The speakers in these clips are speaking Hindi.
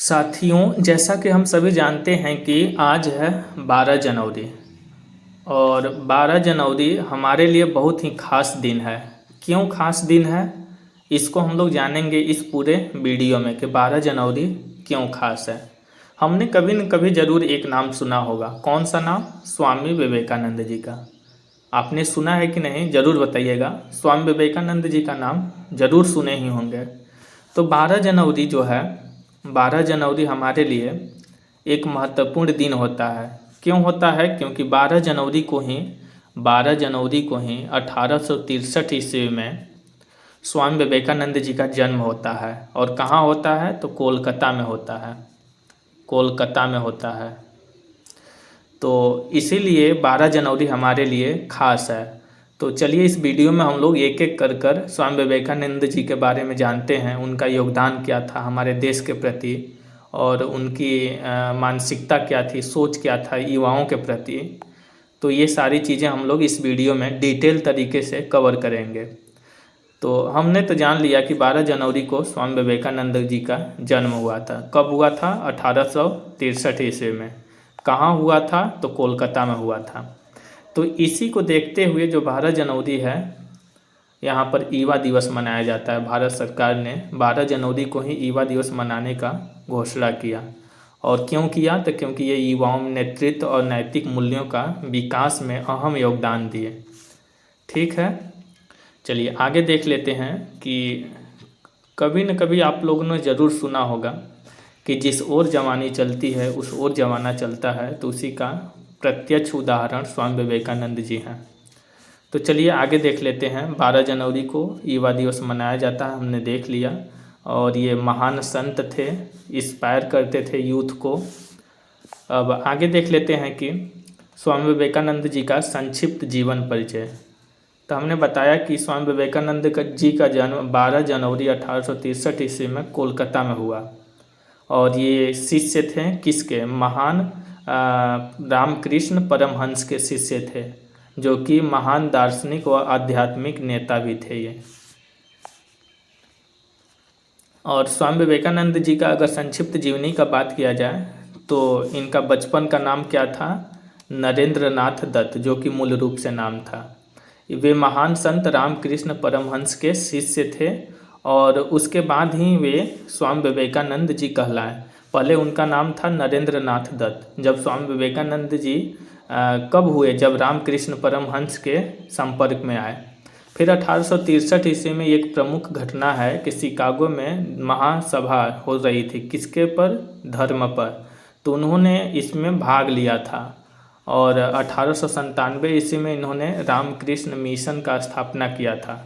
साथियों, जैसा कि हम सभी जानते हैं कि आज है 12 जनवरी। और 12 जनवरी हमारे लिए बहुत ही ख़ास दिन है। क्यों ख़ास दिन है, इसको हम लोग जानेंगे इस पूरे वीडियो में कि 12 जनवरी क्यों ख़ास है। हमने कभी न कभी ज़रूर एक नाम सुना होगा। कौन सा नाम? स्वामी विवेकानंद जी का। आपने सुना है कि नहीं, ज़रूर बताइएगा। स्वामी विवेकानंद जी का नाम ज़रूर सुने ही होंगे। तो 12 जनवरी जो है, 12 जनवरी हमारे लिए एक महत्वपूर्ण दिन होता है। क्यों होता है? क्योंकि 12 जनवरी को ही 1863 ईस्वी में स्वामी विवेकानंद जी का जन्म होता है। और कहाँ होता है? तो कोलकाता में होता है। कोलकाता में होता है। तो इसीलिए 12 जनवरी हमारे लिए ख़ास है। तो चलिए इस वीडियो में हम लोग एक एक कर स्वामी विवेकानंद जी के बारे में जानते हैं। उनका योगदान क्या था हमारे देश के प्रति, और उनकी मानसिकता क्या थी, सोच क्या था युवाओं के प्रति। तो ये सारी चीज़ें हम लोग इस वीडियो में डिटेल तरीके से कवर करेंगे। तो हमने तो जान लिया कि 12 जनवरी को स्वामी विवेकानंद जी का जन्म हुआ था। कब हुआ था? 1863 ईस्वी में। कहाँ हुआ था? तो कोलकाता में हुआ था। तो इसी को देखते हुए जो 12 जनवरी है, यहाँ पर युवा दिवस मनाया जाता है। भारत सरकार ने 12 जनवरी को ही युवा दिवस मनाने का घोषणा किया। और क्यों किया? तो क्योंकि ये युवाओं में नेतृत्व और नैतिक मूल्यों का विकास में अहम योगदान दिए। ठीक है, चलिए आगे देख लेते हैं कि कभी न कभी आप लोगों ने ज़रूर सुना होगा कि जिस ओर जवानी चलती है उस ओर जमाना चलता है। तो उसी का प्रत्यक्ष उदाहरण स्वामी विवेकानंद जी हैं। तो चलिए आगे देख लेते हैं। 12 जनवरी को युवा दिवस मनाया जाता है, हमने देख लिया। और ये महान संत थे, इंस्पायर करते थे यूथ को। अब आगे देख लेते हैं कि स्वामी विवेकानंद जी का संक्षिप्त जीवन परिचय। तो हमने बताया कि स्वामी विवेकानंद जी का जन्म 12 जनवरी 1863 ईस्वी में कोलकाता में हुआ। और ये शिष्य थे किसके? महान रामकृष्ण परमहंस के शिष्य थे, जो कि महान दार्शनिक व आध्यात्मिक नेता भी थे ये। और स्वामी विवेकानंद जी का अगर संक्षिप्त जीवनी का बात किया जाए तो इनका बचपन का नाम क्या था? नरेंद्र नाथ दत्त, जो कि मूल रूप से नाम था। वे महान संत रामकृष्ण परमहंस के शिष्य थे। और उसके बाद ही वे स्वामी विवेकानंद जी कहलाए। पहले उनका नाम था नरेंद्र नाथ दत्त। जब स्वामी विवेकानंद जी कब हुए? जब रामकृष्ण परमहंस के संपर्क में आए। फिर 1863 ईस्वी में एक प्रमुख घटना है कि शिकागो में महासभा हो रही थी। किसके पर? धर्म पर। तो उन्होंने इसमें भाग लिया था। और 1897 ईस्वी में इन्होंने रामकृष्ण मिशन का स्थापना किया था।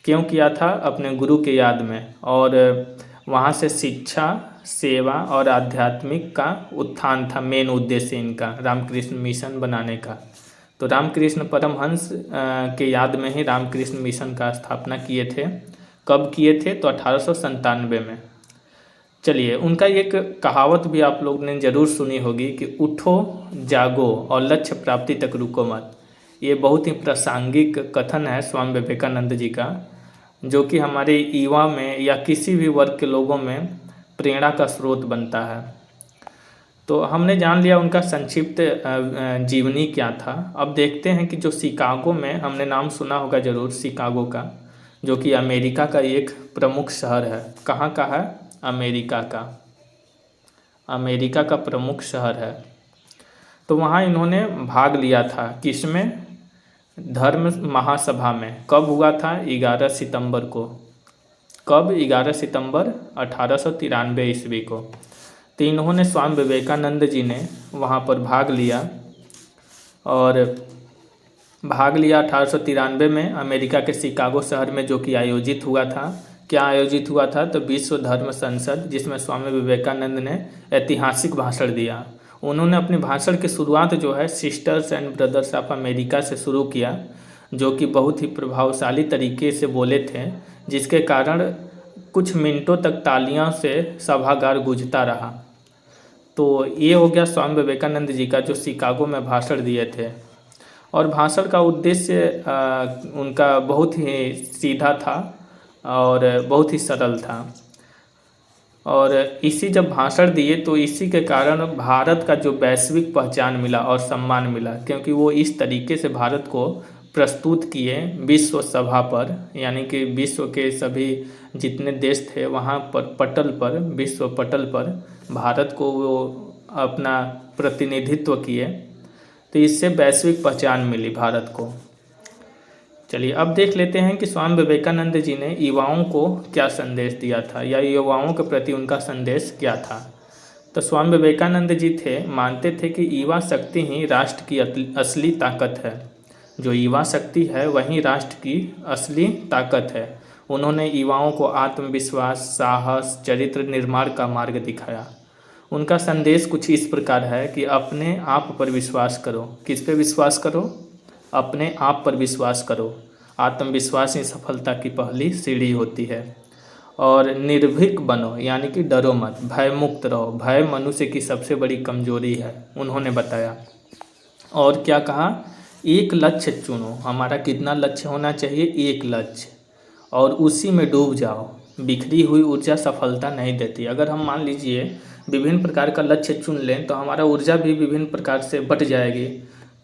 क्यों किया था? अपने गुरु के याद में। और वहाँ से शिक्षा, सेवा और आध्यात्मिक का उत्थान था मेन उद्देश्य इनका, रामकृष्ण मिशन बनाने का। तो रामकृष्ण परमहंस के याद में ही रामकृष्ण मिशन का स्थापना किए थे। कब किए थे? तो 1897 में। चलिए, उनका एक कहावत भी आप लोग ने ज़रूर सुनी होगी कि उठो जागो और लक्ष्य प्राप्ति तक रुको मत। ये बहुत ही प्रासंगिक कथन है स्वामी विवेकानंद जी का, जो कि हमारे युवा में या किसी भी वर्ग के लोगों में प्रेरणा का स्रोत बनता है। तो हमने जान लिया उनका संक्षिप्त जीवनी क्या था। अब देखते हैं कि जो शिकागो में, हमने नाम सुना होगा ज़रूर शिकागो का, जो कि अमेरिका का एक प्रमुख शहर है। कहाँ का है? अमेरिका का। अमेरिका का प्रमुख शहर है। तो वहाँ इन्होंने भाग लिया था। किसमें? धर्म महासभा में। कब हुआ था? 11 सितंबर को। कब? 11 सितंबर 1893 ईस्वी को। तो इन्होंने, स्वामी विवेकानंद जी ने वहाँ पर भाग लिया। और भाग लिया 1893 में अमेरिका के शिकागो शहर में, जो कि आयोजित हुआ था। क्या आयोजित हुआ था? तो विश्व धर्म संसद, जिसमें स्वामी विवेकानंद ने ऐतिहासिक भाषण दिया। उन्होंने अपने भाषण की शुरुआत जो है sisters and brothers of America से शुरू किया, जो कि बहुत ही प्रभावशाली तरीके से बोले थे, जिसके कारण कुछ मिनटों तक तालियों से सभागार गूंजता रहा। तो ये हो गया स्वामी विवेकानंद जी का, जो शिकागो में भाषण दिए थे। और भाषण का उद्देश्य उनका बहुत ही सीधा था और बहुत ही सरल था। और इसी जब भाषण दिए तो इसी के कारण भारत का जो वैश्विक पहचान मिला और सम्मान मिला, क्योंकि वो इस तरीके से भारत को प्रस्तुत किए विश्व सभा पर, यानी कि विश्व के सभी जितने देश थे वहाँ पर पटल पर, विश्व पटल पर भारत को वो अपना प्रतिनिधित्व किए। तो इससे वैश्विक पहचान मिली भारत को। चलिए अब देख लेते हैं कि स्वामी विवेकानंद जी ने युवाओं को क्या संदेश दिया था, या युवाओं के प्रति उनका संदेश क्या था। तो स्वामी विवेकानंद जी मानते थे कि युवा शक्ति ही राष्ट्र की असली ताकत है। जो युवा शक्ति है वही राष्ट्र की असली ताकत है। उन्होंने युवाओं को आत्मविश्वास, साहस, चरित्र निर्माण का मार्ग दिखाया। उनका संदेश कुछ इस प्रकार है कि अपने आप पर विश्वास करो। किस पे विश्वास करो? अपने आप पर विश्वास करो। आत्मविश्वास ही सफलता की पहली सीढ़ी होती है। और निर्भीक बनो, यानी कि डरो मत, भय मुक्त रहो। भय मनुष्य की सबसे बड़ी कमजोरी है, उन्होंने बताया। और क्या कहा? एक लक्ष्य चुनो। हमारा कितना लक्ष्य होना चाहिए? एक लक्ष्य, और उसी में डूब जाओ। बिखरी हुई ऊर्जा सफलता नहीं देती। अगर हम मान लीजिए विभिन्न प्रकार का लक्ष्य चुन लें तो हमारा ऊर्जा भी विभिन्न प्रकार से बट जाएगी।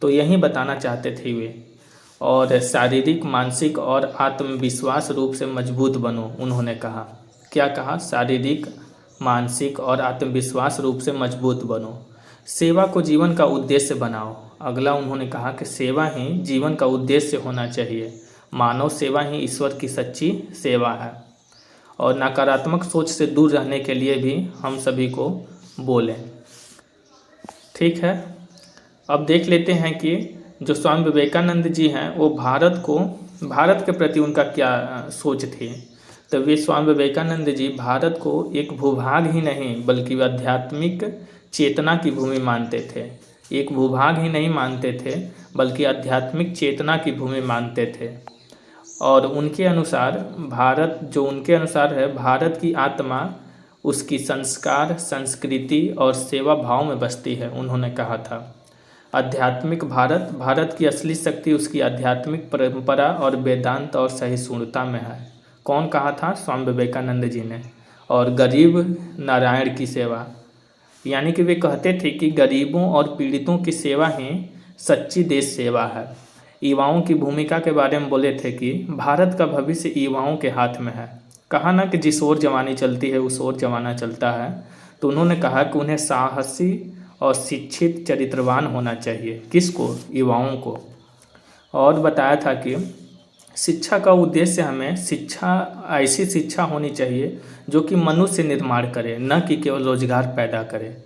तो यही बताना चाहते थे वे। और शारीरिक, मानसिक और आत्मविश्वास रूप से मजबूत बनो, उन्होंने कहा। क्या कहा? शारीरिक, मानसिक और आत्मविश्वास रूप से मजबूत बनो। सेवा को जीवन का उद्देश्य बनाओ। अगला उन्होंने कहा कि सेवा ही जीवन का उद्देश्य होना चाहिए। मानव सेवा ही ईश्वर की सच्ची सेवा है। और नकारात्मक सोच से दूर रहने के लिए भी हम सभी को बोलें। ठीक है, अब देख लेते हैं कि जो स्वामी विवेकानंद जी हैं वो भारत के प्रति उनका क्या सोच थी। तो वे स्वामी विवेकानंद जी भारत को एक भूभाग ही नहीं बल्कि आध्यात्मिक चेतना की भूमि मानते थे। एक भूभाग ही नहीं मानते थे बल्कि आध्यात्मिक चेतना की भूमि मानते थे। और उनके अनुसार भारत की आत्मा उसकी संस्कार, संस्कृति और सेवा भाव में बसती है, उन्होंने कहा था। आध्यात्मिक भारत की असली शक्ति उसकी आध्यात्मिक परंपरा और वेदांत और सहिष्णुता में है। कौन कहा था? स्वामी विवेकानंद जी ने। और गरीब नारायण की सेवा, यानी कि वे कहते थे कि गरीबों और पीड़ितों की सेवा ही सच्ची देश सेवा है। युवाओं की भूमिका के बारे में बोले थे कि भारत का भविष्य युवाओं के हाथ में है। कहा ना कि जिस ओर जवानी चलती है उस ओर जमाना चलता है। तो उन्होंने कहा कि उन्हें साहसी और शिक्षित, चरित्रवान होना चाहिए। किसको? युवाओं को। और बताया था कि शिक्षा का उद्देश्य हमें ऐसी शिक्षा होनी चाहिए जो कि मनुष्य निर्माण करे, न कि केवल रोजगार पैदा करे।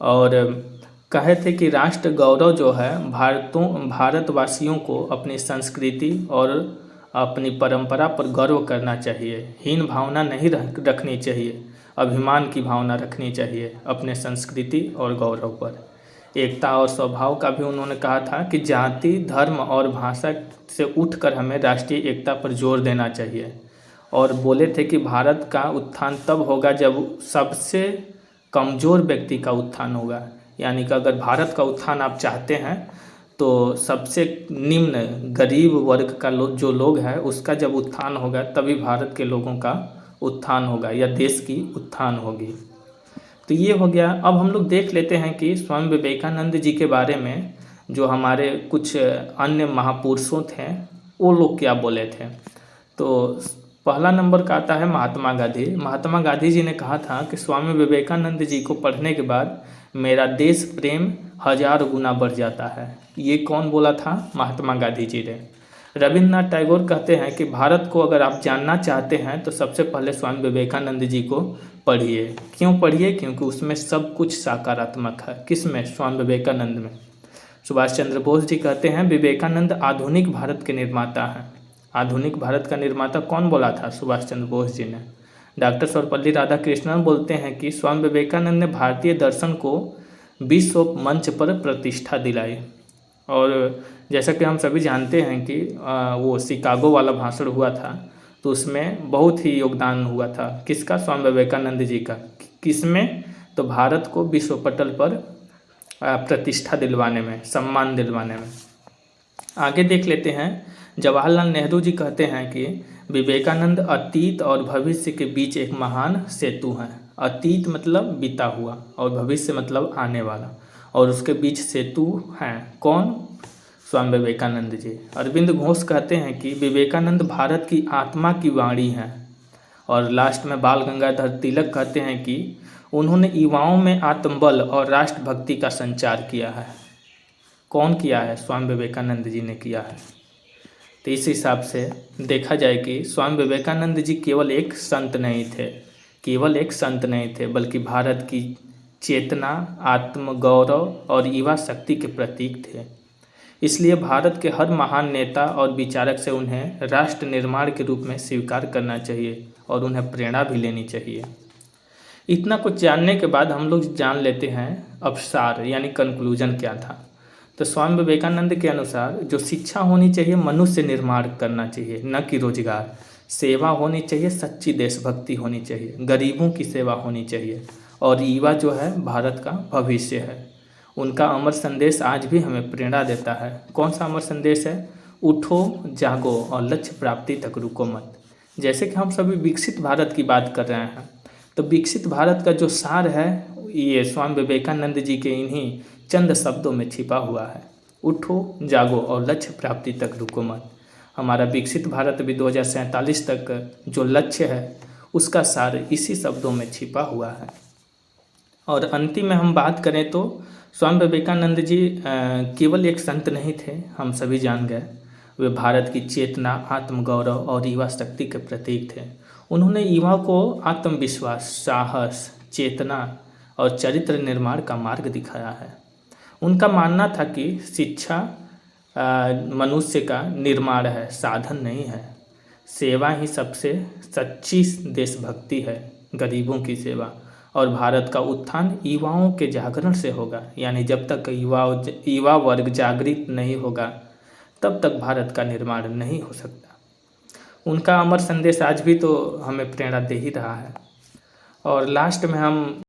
और कहे थे कि राष्ट्र गौरव जो है भारतवासियों को अपनी संस्कृति और अपनी परंपरा पर गर्व करना चाहिए। हीन भावना नहीं रखनी चाहिए, अभिमान की भावना रखनी चाहिए अपने संस्कृति और गौरव पर। एकता और स्वभाव का भी उन्होंने कहा था कि जाति, धर्म और भाषा से उठकर हमें राष्ट्रीय एकता पर जोर देना चाहिए। और बोले थे कि भारत का उत्थान तब होगा जब सबसे कमज़ोर व्यक्ति का उत्थान होगा। यानी कि अगर भारत का उत्थान आप चाहते हैं तो सबसे निम्न गरीब वर्ग का जो लोग हैं उसका जब उत्थान होगा तभी भारत के लोगों का उत्थान होगा या देश की उत्थान होगी। तो ये हो गया। अब हम लोग देख लेते हैं कि स्वामी विवेकानंद जी के बारे में जो हमारे कुछ अन्य महापुरुषों थे वो लोग क्या बोले थे। तो पहला नंबर का आता है महात्मा गांधी। महात्मा गांधी जी ने कहा था कि स्वामी विवेकानंद जी को पढ़ने के बाद मेरा देश प्रेम 1000 गुना बढ़ जाता है। ये कौन बोला था? महात्मा गांधी जी ने। रविन्द्रनाथ टैगोर कहते हैं कि भारत को अगर आप जानना चाहते हैं तो सबसे पहले स्वामी विवेकानंद जी को पढ़िए। क्यों पढ़िए? क्योंकि उसमें सब कुछ सकारात्मक है। किस में? स्वामी विवेकानंद में। सुभाष चंद्र बोस जी कहते हैं विवेकानंद आधुनिक भारत के निर्माता हैं। आधुनिक भारत का निर्माता कौन बोला था? सुभाष चंद्र बोस जी ने। डॉक्टर सर्वपल्ली राधाकृष्णन बोलते हैं कि स्वामी विवेकानंद ने भारतीय दर्शन को विश्व मंच पर प्रतिष्ठा दिलाई। और जैसा कि हम सभी जानते हैं कि वो शिकागो वाला भाषण हुआ था तो उसमें बहुत ही योगदान हुआ था। किसका? स्वामी विवेकानंद जी का। किसमें? तो भारत को विश्व पटल पर प्रतिष्ठा दिलवाने में, सम्मान दिलवाने में। आगे देख लेते हैं। जवाहरलाल नेहरू जी कहते हैं कि विवेकानंद अतीत और भविष्य के बीच एक महान सेतु हैं। अतीत मतलब बीता हुआ और भविष्य मतलब आने वाला, और उसके बीच सेतु हैं कौन? स्वामी विवेकानंद जी। अरविंद घोष कहते हैं कि विवेकानंद भारत की आत्मा की वाणी हैं। और लास्ट में बाल गंगाधर तिलक कहते हैं कि उन्होंने युवाओं में आत्मबल और राष्ट्रभक्ति का संचार किया है। कौन किया है? स्वामी विवेकानंद जी ने किया है। तो इस हिसाब से देखा जाए कि स्वामी विवेकानंद जी केवल एक संत नहीं थे, बल्कि भारत की चेतना, आत्मगौरव और युवा शक्ति के प्रतीक थे। इसलिए भारत के हर महान नेता और विचारक से उन्हें राष्ट्र निर्माण के रूप में स्वीकार करना चाहिए और उन्हें प्रेरणा भी लेनी चाहिए। इतना कुछ जानने के बाद हम लोग जान लेते हैं अवसार यानी कंक्लूजन क्या था। तो स्वामी विवेकानंद के अनुसार जो शिक्षा होनी चाहिए, मनुष्य निर्माण करना चाहिए, न कि रोजगार। सेवा होनी चाहिए, सच्ची देशभक्ति होनी चाहिए, गरीबों की सेवा होनी चाहिए, और युवा जो है भारत का भविष्य है। उनका अमर संदेश आज भी हमें प्रेरणा देता है। कौन सा अमर संदेश है? उठो, जागो और लक्ष्य प्राप्ति तक रुको मत। जैसे कि हम सभी विकसित भारत की बात कर रहे हैं, तो विकसित भारत का जो सार है ये स्वामी विवेकानंद जी के इन्हीं चंद शब्दों में छिपा हुआ है। उठो, जागो और लक्ष्य प्राप्ति तक रुको मत। हमारा विकसित भारत भी 2047 तक जो लक्ष्य है उसका सार इसी शब्दों में छिपा हुआ है। और अंतिम में हम बात करें तो स्वामी विवेकानंद जी केवल एक संत नहीं थे, हम सभी जान गए। वे भारत की चेतना, आत्मगौरव और युवा शक्ति के प्रतीक थे। उन्होंने युवा को आत्मविश्वास, साहस, चेतना और चरित्र निर्माण का मार्ग दिखाया है। उनका मानना था कि शिक्षा मनुष्य का निर्माण है, साधन नहीं है। सेवा ही सबसे सच्ची देशभक्ति है, गरीबों की सेवा। और भारत का उत्थान युवाओं के जागरण से होगा, यानी जब तक युवा वर्ग जागृत नहीं होगा तब तक भारत का निर्माण नहीं हो सकता। उनका अमर संदेश आज भी तो हमें प्रेरणा दे ही रहा है। और लास्ट में हम